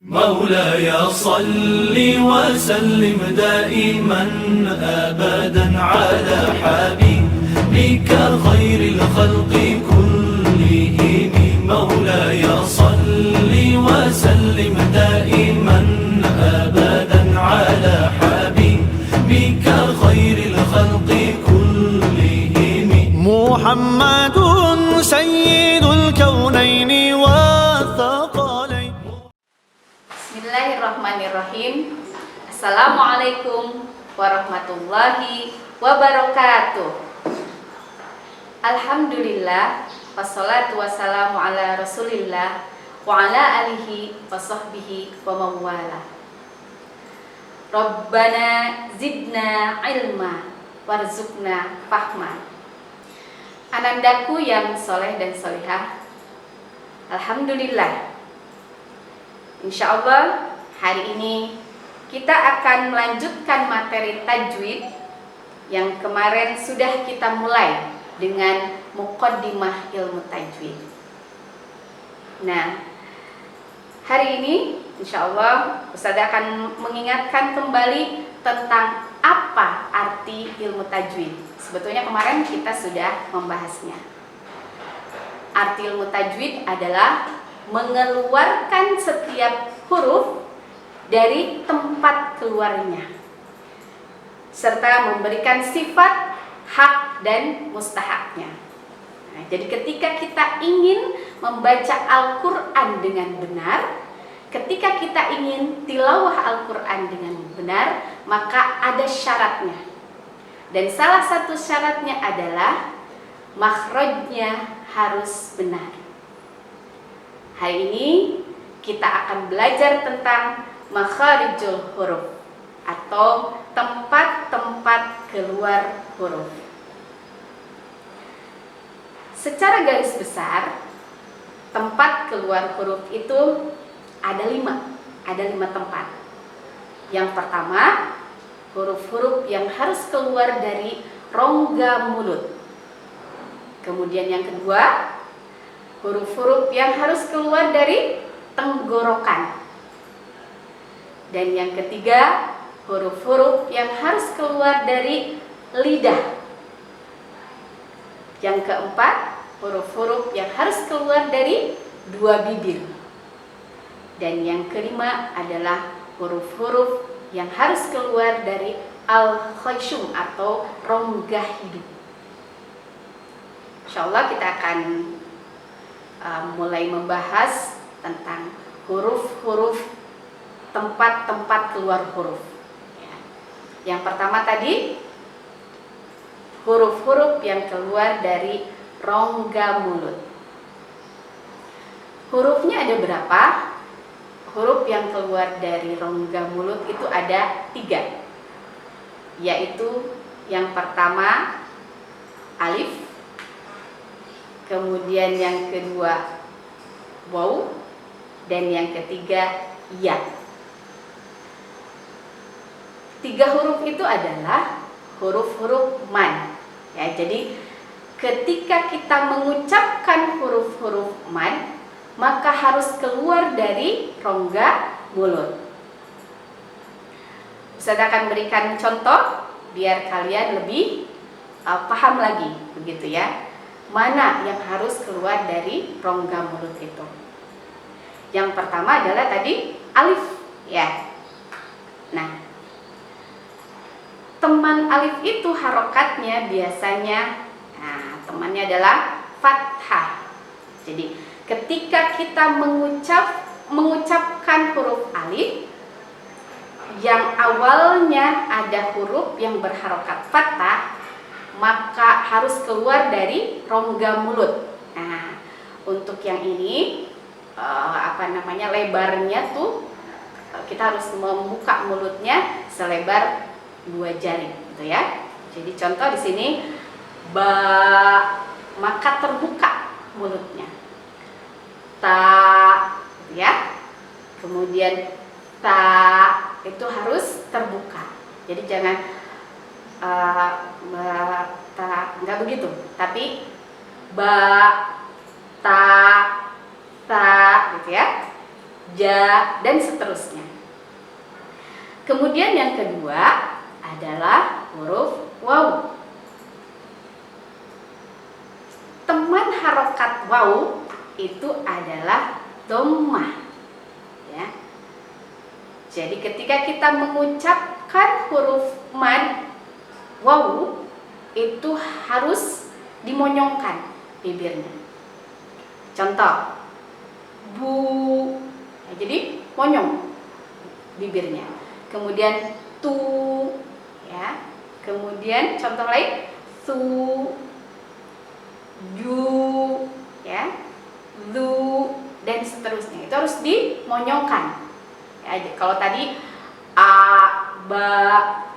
مولاي صل وسلم دائما أبدا على حبيبك خير الخلق كلهم. مولاي صل وسلم دائما أبدا على حبيبك خير الخلق كلهم. محمد سيد الكونين والثقلين. Bismillahirrahmanirrahim. Assalamualaikum warahmatullahi wabarakatuh. Alhamdulillah, wassalatu wassalamu ala rasulillah wa ala alihi wa sahbihi wa mawala. Rabbana zidna ilma warzuqna fahma. Anandaku yang soleh dan solihah, alhamdulillah, insya Allah hari ini kita akan melanjutkan materi tajwid yang kemarin sudah kita mulai dengan muqaddimah ilmu tajwid. Nah, hari ini insya Allah Ustaz akan mengingatkan kembali tentang apa arti ilmu tajwid. Sebetulnya kemarin kita sudah membahasnya. Arti ilmu tajwid adalah mengeluarkan setiap huruf dari tempat keluarnya, serta memberikan sifat hak dan mustahaknya. Nah, jadi ketika kita ingin membaca Al-Quran dengan benar, ketika kita ingin tilawah Al-Quran dengan benar, maka ada syaratnya. Dan salah satu syaratnya adalah makhrajnya harus benar. Hari ini kita akan belajar tentang makharijul huruf atau tempat-tempat keluar huruf. Secara garis besar, tempat keluar huruf itu ada lima tempat. Yang pertama, huruf-huruf yang harus keluar dari rongga mulut. Kemudian yang kedua, huruf-huruf yang harus keluar dari tenggorokan. Dan yang ketiga, huruf-huruf yang harus keluar dari lidah. Yang keempat, huruf-huruf yang harus keluar dari dua bibir. Dan yang kelima adalah huruf-huruf yang harus keluar dari al-khayshum atau rongga hidung. Insyaallah kita akan mulai membahas tentang huruf-huruf, tempat-tempat keluar huruf. Yang pertama tadi, huruf-huruf yang keluar dari rongga mulut. Hurufnya ada berapa? Huruf yang keluar dari rongga mulut itu ada 3, yaitu yang pertama alif, kemudian yang kedua waw, dan yang ketiga ya. 3 huruf itu adalah huruf-huruf mad. Ya, jadi ketika kita mengucapkan huruf-huruf mad, maka harus keluar dari rongga mulut. Ustaz akan berikan contoh biar kalian lebih paham lagi, begitu ya. Mana yang harus keluar dari rongga mulut itu? Yang pertama adalah tadi alif, ya. Nah, teman alif itu harokatnya biasanya, temannya adalah fathah. Jadi ketika kita mengucapkan huruf alif yang awalnya ada huruf yang berharokat fathah, maka harus keluar dari rongga mulut. Nah, untuk yang ini lebarnya tuh kita harus membuka mulutnya selebar 2 jari, gitu ya. Jadi contoh di sini ba, maka terbuka mulutnya. Ta, gitu ya. Kemudian ta itu harus terbuka. Jadi jangan nggak begitu, tapi ba, ta, gitu ya. ja, dan seterusnya. Kemudian yang kedua adalah huruf waw. Teman harokat waw itu adalah dhammah. Ya. Jadi ketika kita mengucapkan huruf mad waw itu harus dimonyongkan bibirnya. Contoh, bu, ya, jadi monyong bibirnya. Kemudian tu, ya. Kemudian contoh lain, su, ju, ya, lu, dan seterusnya. Itu harus dimonyongkan. Ya, kalau tadi a, ba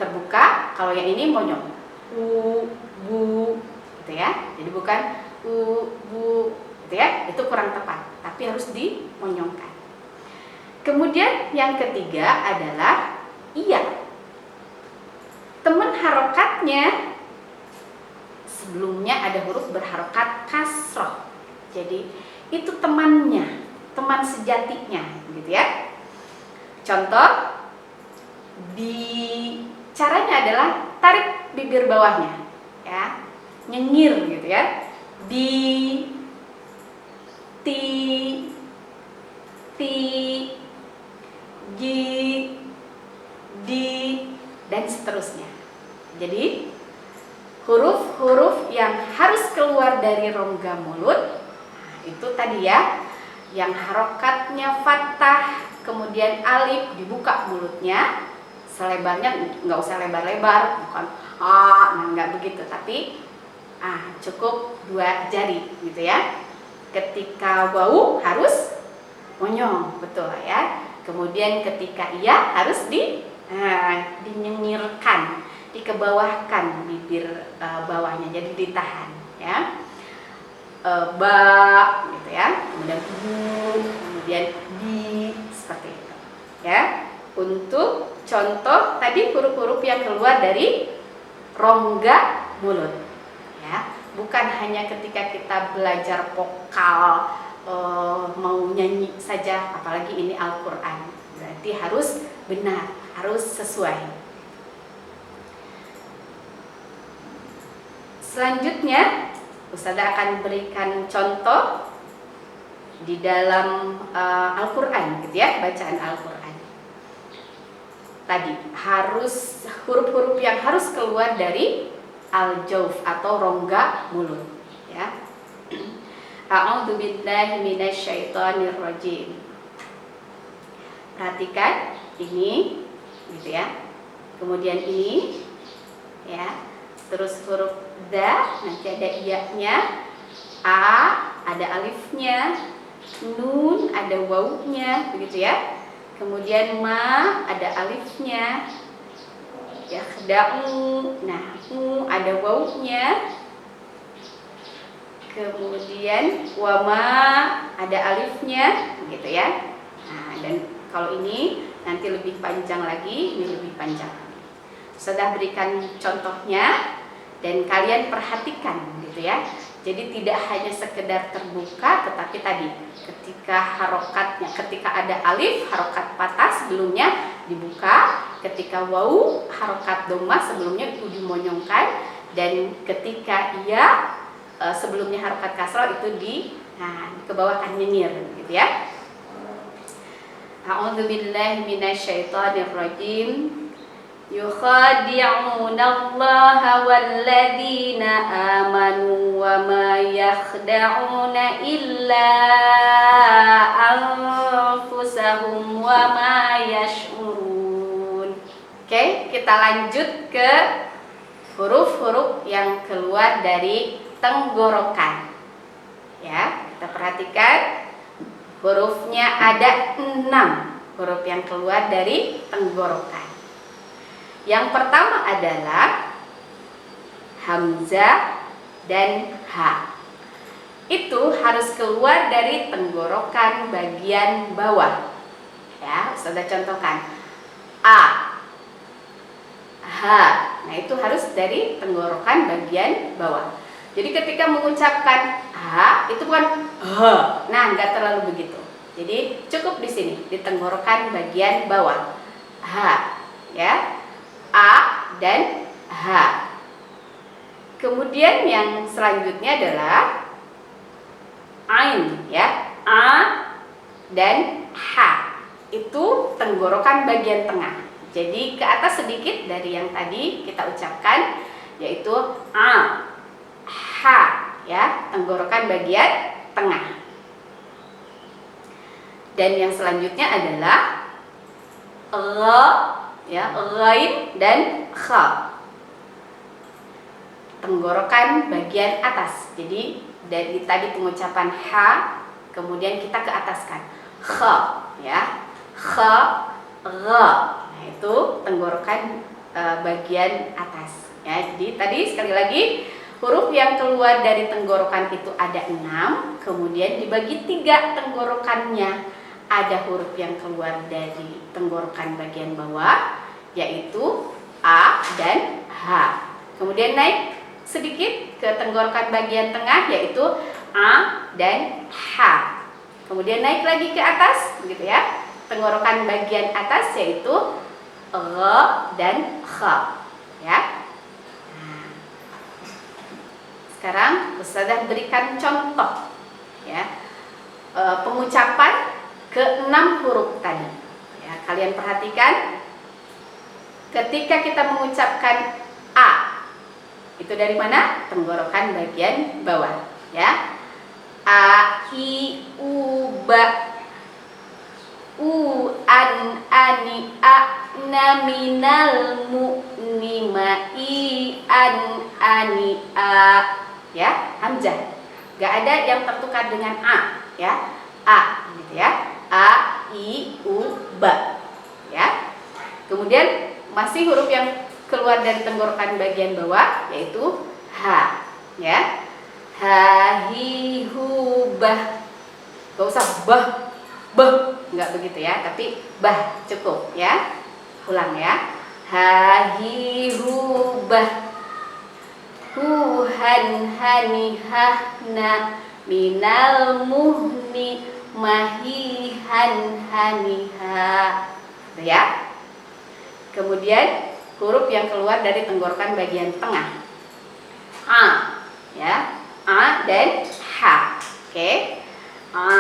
terbuka, kalau yang ini monyong. U, bu, gitu ya. Jadi bukan u, bu, gitu ya. Itu kurang tepat, tapi harus dimonyongkan. Kemudian yang ketiga adalah iya. Teman harokatnya sebelumnya ada huruf berharokat kasroh. Jadi itu temannya, teman sejatinya, gitu ya. Contoh, caranya adalah tarik bibir bawahnya, ya, nyengir, gitu ya. Di, ti, ji, di, dan seterusnya. Jadi huruf-huruf yang harus keluar dari rongga mulut itu tadi ya, yang harokatnya fathah, kemudian alif, dibuka mulutnya selebarnya, nggak usah lebar-lebar, bukan nah nggak begitu, tapi cukup 2 jari gitu ya. Ketika wawu harus monyong, betul ya. Kemudian ketika iya harus dinyengirkan, dikebawahkan bibir bawahnya, jadi ditahan ya. Ba gitu ya, kemudian bu, kemudian di, seperti itu ya. Untuk contoh tadi huruf-huruf yang keluar dari rongga mulut ya, bukan hanya ketika kita belajar vokal mau nyanyi saja, apalagi ini Al-Quran, berarti harus benar, harus sesuai. Selanjutnya Ustazah akan berikan contoh di dalam Al-Quran, gitu ya, bacaan Al-Quran. Tadi harus huruf-huruf yang harus keluar dari al-jawf atau rongga mulut, ya. A'udzu billahi minasyaitonir rajim. Perhatikan ini, gitu ya. Kemudian ini, ya. Terus huruf da, nanti ada iya-nya, a, ada alifnya, nun, ada wawunya, begitu ya. Kemudian ma, ada alifnya, yakhda'u, nah, ada wawunya. Kemudian wama, ada alifnya, gitu ya. Nah, dan kalau ini nanti lebih panjang lagi, ini lebih panjang lagi. Sudah berikan contohnya dan kalian perhatikan, gitu ya. Jadi tidak hanya sekedar terbuka, tetapi tadi ketika harokatnya, ketika ada alif harokat patah sebelumnya dibuka, ketika wawu harokat dhammah sebelumnya itu dimonyongkan, dan ketika iya sebelumnya harokat kasroh itu dikebawahkan nyengir, gitu ya. A'udzu billahi minasyaitonir rajim. Yukhadi'una Allaha walladzina amanu wa ma yakhda'una illa anfusahum wa ma yash'urun. Oke, kita lanjut ke huruf-huruf yang keluar dari tenggorokan. Ya, kita perhatikan hurufnya ada 6 huruf yang keluar dari tenggorokan. Yang pertama adalah hamzah dan ha. Itu harus keluar dari tenggorokan bagian bawah. Ya, Ustazah contohkan. A, ha. Nah, itu harus dari tenggorokan bagian bawah. Jadi ketika mengucapkan ha, itu bukan ha. Nah, nggak terlalu begitu. Jadi cukup di sini, di tenggorokan bagian bawah. H, ya. A dan H. Kemudian yang selanjutnya adalah Ain, ya. A dan H. Itu tenggorokan bagian tengah. Jadi ke atas sedikit dari yang tadi kita ucapkan, yaitu A, H, ya, tenggorokan bagian tengah. Dan yang selanjutnya adalah Ra, ya, Ghain dan Kha, tenggorokan bagian atas. Jadi dari tadi pengucapan H, kemudian kita ke ataskan Kha, ya, Kha, Ra. Nah, itu tenggorokan bagian atas, ya. Jadi tadi sekali lagi, huruf yang keluar dari tenggorokan itu ada 6, kemudian dibagi 3 tenggorokannya. Ada huruf yang keluar dari tenggorokan bagian bawah, yaitu A dan H. Kemudian naik sedikit ke tenggorokan bagian tengah, yaitu A dan H. Kemudian naik lagi ke atas, begitu ya. Tenggorokan bagian atas yaitu Ra dan Kha, ya. Nah, sekarang Ustazah berikan contoh, ya, pengucapan ke-6 huruf tadi. Ya, kalian perhatikan, ketika kita mengucapkan A, itu dari mana? Tenggorokan bagian bawah, ya. A, I, U, Ba, U, An, Ani, A, Na, Minal, Mu, Ni, Ma, I, An, Ani, A, ya, hamzah. Gak ada yang tertukar dengan A, ya. A, gitu ya. A, I, U, Ba, ya. Kemudian masih huruf yang keluar dari tenggorokan bagian bawah, yaitu H, ya. Ha, hi, hu, bah. Gak usah bah, bah, nggak begitu ya, tapi bah cukup, ya. Ulang ya. Ha, hi, hu, bah. Hu, han, hani, hahna, minal, muhni, mahi, han, hani, ha. Ya. Kemudian huruf yang keluar dari tenggorokan bagian tengah. A, ya. A dan H. Oke. A,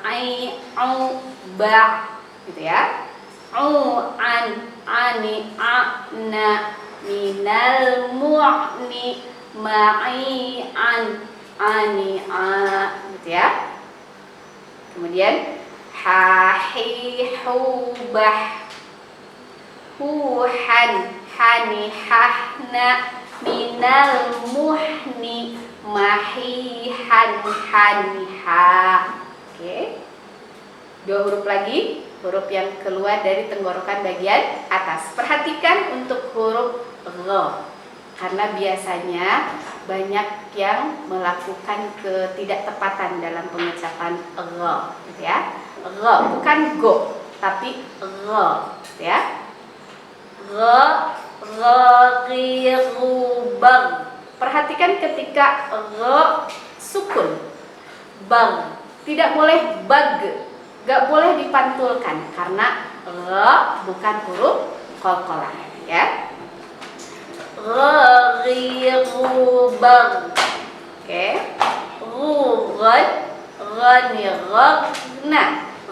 ai, au, ba, gitu ya. Au, an, ani, a, na, minal, mu'ni, ma'i, an, ani, a, gitu ya. Kemudian ha, hi, hu, bah, hu, han, hani, hahna, minal, muhni, mahi, han, hani, ha. Oke. 2 huruf lagi, huruf yang keluar dari tenggorokan bagian atas. Perhatikan untuk huruf Ra, karena biasanya banyak yang melakukan ketidaktepatan dalam pengucapan Ra, gitu ya. Ra, bukan go, tapi Ra, gitu ya. Ra, ra, ri, ru, bang. Perhatikan ketika Ra sukun, bang, tidak boleh bag, gak boleh dipantulkan karena Ra bukan huruf qalqalah, ya. Ra, ri, ru, bang. Oke. Ru, ran, rani, ragna,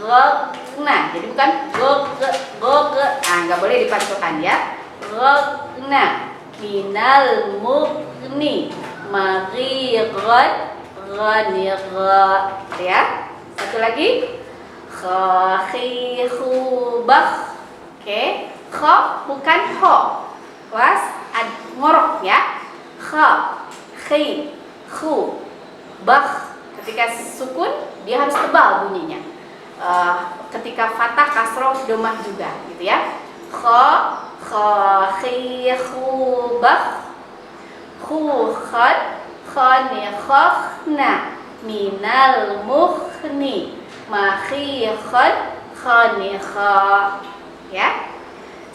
ragna. Jadi bukan gog, nggak boleh dipantulkan, ya. Ragna, minal, mugni, mari, rani, ra. Ya. Satu lagi. Kha, khi, khu, bakh. Oke. Kha bukan ho. Was ngorok, ya. Kha, khi, khu, bakh. Ketika sukun dia harus tebal bunyinya. Ketika fathah, kasroh, domah juga, gitu ya. Kha, kha, khi, khu, bakh. Khu, khan, khani, khakhna, minal, mukhni, mahi, khan, khani, kha. Ya.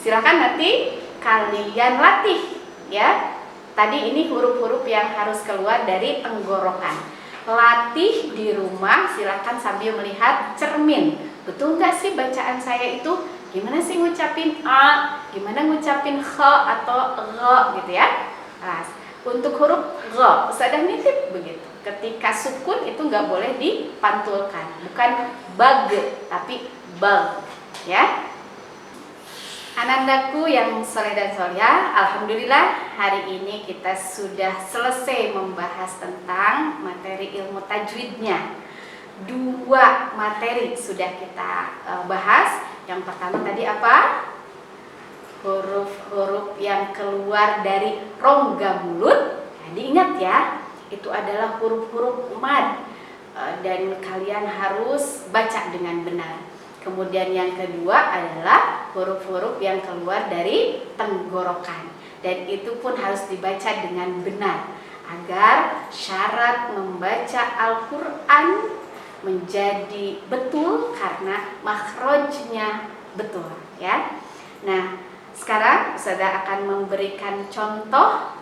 Silakan nanti kalian latih, ya. Tadi ini huruf-huruf yang harus keluar dari tenggorokan. latih di rumah, silakan sambil melihat cermin. Betul nggak sih bacaan saya itu? Gimana sih ngucapin a, gimana ngucapin kh atau gh gitu ya. Nah, untuk huruf gh, Ustazah nitip begitu. Ketika sukun itu nggak boleh dipantulkan, bukan bag tapi bag ya. Anandaku yang soleh dan solehah, alhamdulillah hari ini kita sudah selesai membahas tentang materi ilmu tajwidnya. 2 materi sudah kita bahas. Yang pertama tadi apa? Huruf-huruf yang keluar dari rongga mulut. Nah, diingat ya, itu adalah huruf-huruf mad dan kalian harus baca dengan benar. Kemudian yang kedua adalah huruf-huruf yang keluar dari tenggorokan, dan itu pun harus dibaca dengan benar agar syarat membaca Al-Quran menjadi betul karena makhrajnya betul ya. Nah, sekarang Ustazah akan memberikan contoh.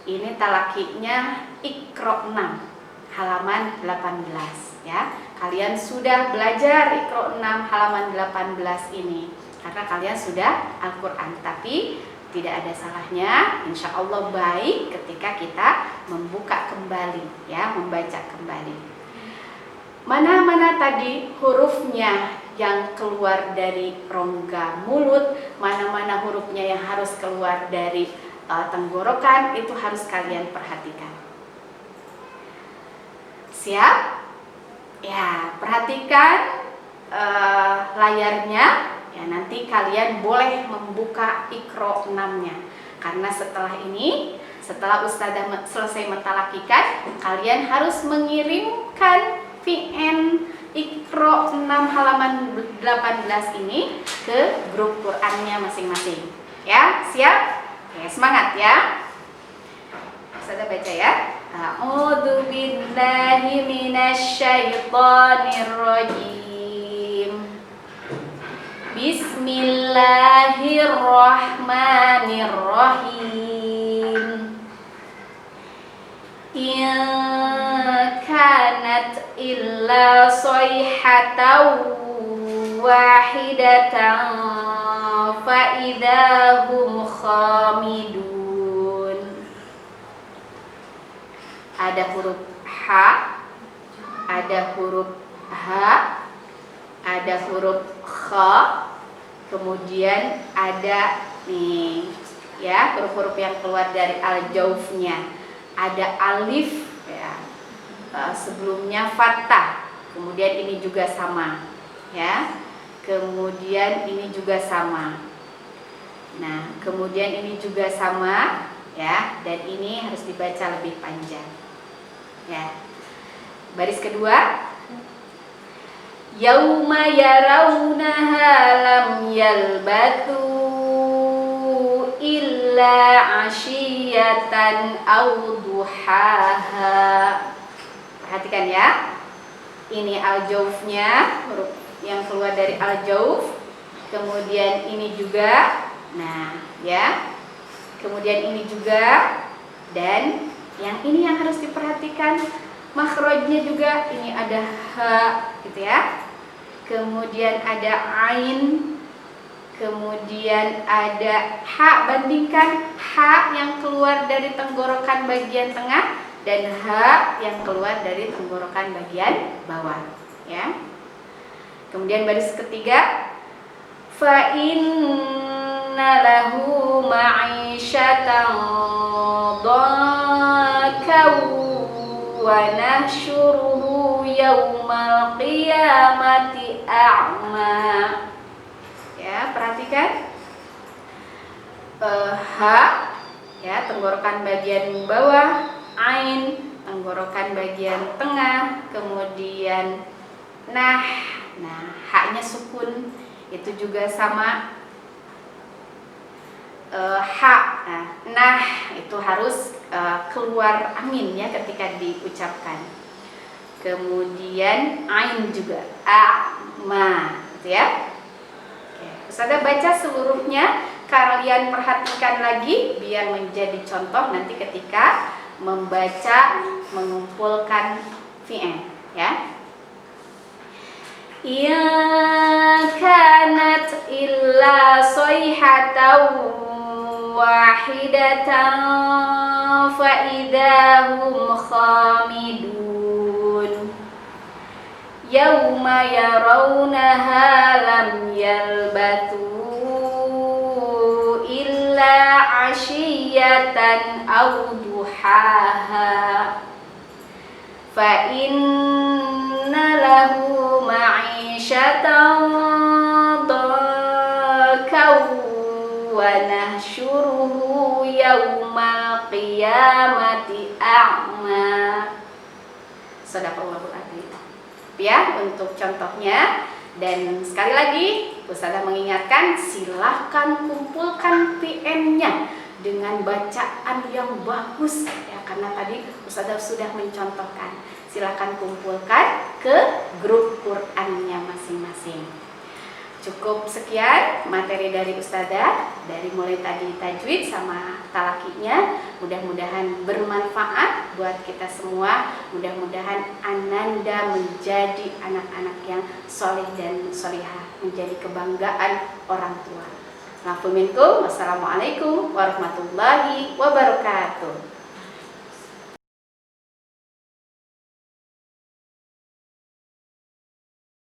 Ini talakinya Iqra 6 halaman 18 ya. Kalian sudah belajar Iqra 6 halaman 18 ini karena kalian sudah Al-Quran, tapi tidak ada salahnya insya Allah baik ketika kita membuka kembali ya, membaca kembali. Mana-mana tadi hurufnya yang keluar dari rongga mulut, mana-mana hurufnya yang harus keluar dari tenggorokan, itu harus kalian perhatikan. Siap? Ya, perhatikan layarnya ya, nanti kalian boleh membuka Iqra 6-nya. Karena setelah ini, setelah Ustazah selesai mentalakikan, kalian harus mengirimkan VN Iqra 6 halaman 18 ini ke grup Qur'annya masing-masing. Ya, siap? Oke, semangat ya. Ustazah baca ya. A'udzu billahi minasy syaithanir rajim. Bismillahirrahmanirrahim. In kanat illa sayhatan wahidatan fa idahum khamidun. Ada huruf H, ada huruf H, ada huruf Kh, kemudian ada nih ya huruf-huruf yang keluar dari al-jaufnya. Ada alif ya, sebelumnya fathah, kemudian ini juga sama ya, kemudian ini juga sama. Nah, kemudian ini juga sama ya, dan ini harus dibaca lebih panjang. Ya. Baris kedua, yauma yarawnaha lam yalbatu illa ashiyatan aw duhaha. Perhatikan ya. Ini al-jaufnya, huruf yang keluar dari al-jauf. Kemudian ini juga. Nah, ya. Kemudian ini juga, dan yang ini yang harus diperhatikan makhrajnya juga. Ini ada h gitu ya, kemudian ada ain, kemudian ada h. Bandingkan h yang keluar dari tenggorokan bagian tengah dan h yang keluar dari tenggorokan bagian bawah ya. Kemudian baris ketiga, fa inna lahu ma'isyatan dhankan wa nahsyuruhu yaumal qiyamati a'ma. Ya, perhatikan H ya, tenggorokan bagian bawah, ain tenggorokan bagian tengah, kemudian nah H-nya sukun, itu juga sama. H, nah itu harus keluar angin ya ketika diucapkan. Kemudian ain juga ma gitu ya. Oke, Ustazah baca seluruhnya, kalian perhatikan lagi biar menjadi contoh nanti ketika membaca, mengumpulkan fi'il ya. Ya kanat illa sayhatan wahidatan fa idahum khamidun yauma yarawnaha lam yalbathu illa ashiyatan aw duhaha fa inna lahu ma'isyatan dhankan wa nahsyuruhu yaumal qiyamati a'ma. Shadaqallahul adzim. Ya, untuk contohnya. Dan sekali lagi Ustazah mengingatkan, silahkan kumpulkan PN-nya dengan bacaan yang bagus ya, karena tadi Ustazah sudah mencontohkan. Silahkan kumpulkan ke grup Qur'annya masing-masing. Cukup sekian materi dari Ustazah, dari mulai tadi tajwid sama talakinya. Mudah-mudahan bermanfaat buat kita semua. Mudah-mudahan Ananda menjadi anak-anak yang soleh dan solihah, menjadi kebanggaan orang tua. Wassalamualaikum warahmatullahi wabarakatuh.